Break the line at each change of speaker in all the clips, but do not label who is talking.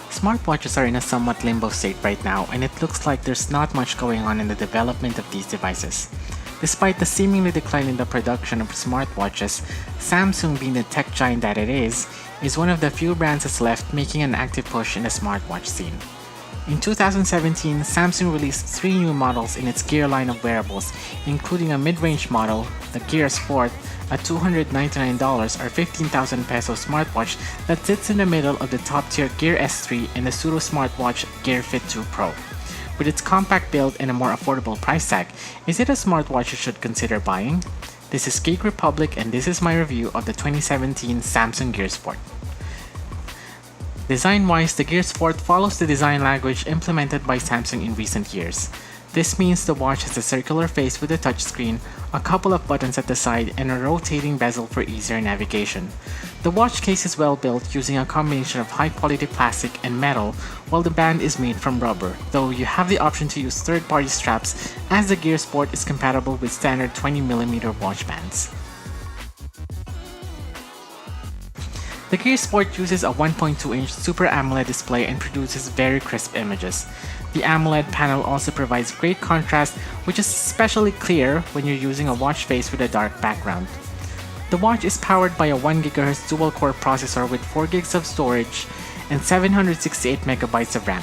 Smartwatches are in a somewhat limbo state right now, and it looks like there's not much going on in the development of these devices. Despite the seemingly decline in the production of smartwatches, Samsung, being the tech giant that it is one of the few brands that's left making an active push in the smartwatch scene. In 2017, Samsung released 3 new models in its Gear line of wearables, including a mid-range model, the Gear Sport, a $299 or 15,000 peso smartwatch that sits in the middle of the top-tier Gear S3 and the pseudo smartwatch Gear Fit 2 Pro. With its compact build and a more affordable price tag, is it a smartwatch you should consider buying? This is Geek Republic, and this is my review of the 2017 Samsung Gear Sport. Design-wise, the Gear Sport follows the design language implemented by Samsung in recent years. This means the watch has a circular face with a touchscreen, a couple of buttons at the side, and a rotating bezel for easier navigation. The watch case is well built, using a combination of high-quality plastic and metal, while the band is made from rubber, though you have the option to use third-party straps, as the Gear Sport is compatible with standard 20mm watch bands. The Gear Sport uses a 1.2-inch Super AMOLED display and produces very crisp images. The AMOLED panel also provides great contrast, which is especially clear when you're using a watch face with a dark background. The watch is powered by a 1GHz dual-core processor with 4GB of storage and 768MB of RAM.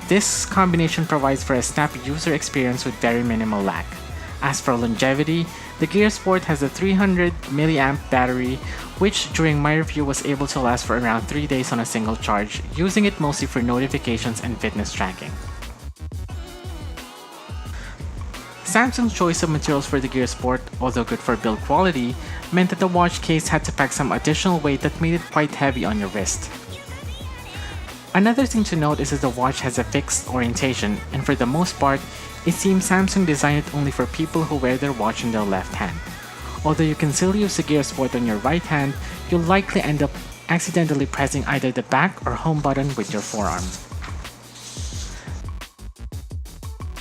This combination provides for a snappy user experience with very minimal lag. As for longevity, the Gear Sport has a 300mAh battery, which during my review was able to last for around 3 days on a single charge, using it mostly for notifications and fitness tracking. Samsung's choice of materials for the Gear Sport, although good for build quality, meant that the watch case had to pack some additional weight that made it quite heavy on your wrist. Another thing to note is that the watch has a fixed orientation, and for the most part, it seems Samsung designed it only for people who wear their watch in their left hand. Although you can still use the Gear Sport on your right hand, you'll likely end up accidentally pressing either the back or home button with your forearm.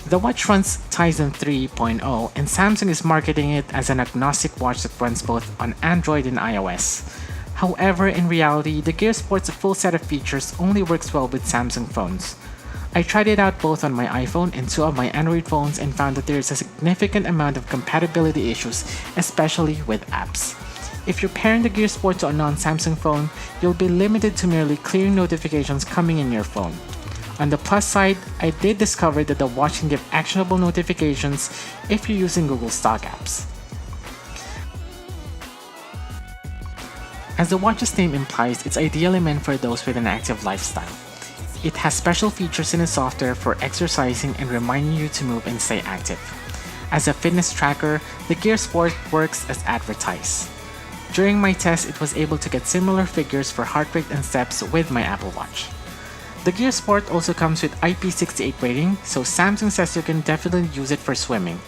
The watch runs Tizen 3.0, and Samsung is marketing it as an agnostic watch that runs both on Android and iOS. However, in reality, the Gear Sport's full set of features only works well with Samsung phones. I tried it out both on my iPhone and 2 of my Android phones and found that there is a significant amount of compatibility issues, especially with apps. If you're pairing the Gear Sport to a non-Samsung phone, you'll be limited to merely clearing notifications coming in your phone. On the plus side, I did discover that the watch can give actionable notifications if you're using Google stock apps. As the watch's name implies, it's ideally meant for those with an active lifestyle. It has special features in its software for exercising and reminding you to move and stay active. As a fitness tracker, the Gear Sport works as advertised. During my test, it was able to get similar figures for heart rate and steps with my Apple Watch. The Gear Sport also comes with IP68 rating, so Samsung says you can definitely use it for swimming.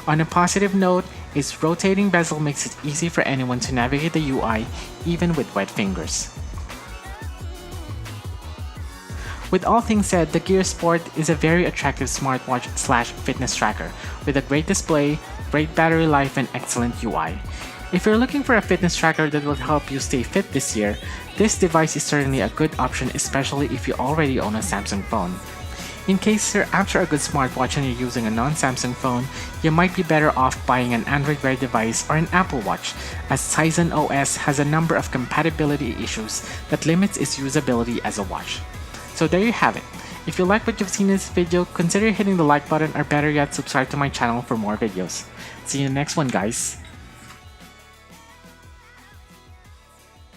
On a positive note, its rotating bezel makes it easy for anyone to navigate the UI, even with wet fingers. With all things said, the Gear Sport is a very attractive smartwatch/fitness tracker with a great display, great battery life, and excellent UI. If you're looking for a fitness tracker that will help you stay fit this year, this device is certainly a good option, especially if you already own a Samsung phone. In case you're after a good smartwatch and you're using a non-Samsung phone, you might be better off buying an Android Wear device or an Apple Watch, as Tizen OS has a number of compatibility issues that limits its usability as a watch. So there you have it. If you like what you've seen in this video, consider hitting the like button, or better yet, subscribe to my channel for more videos. See you in the next one, guys.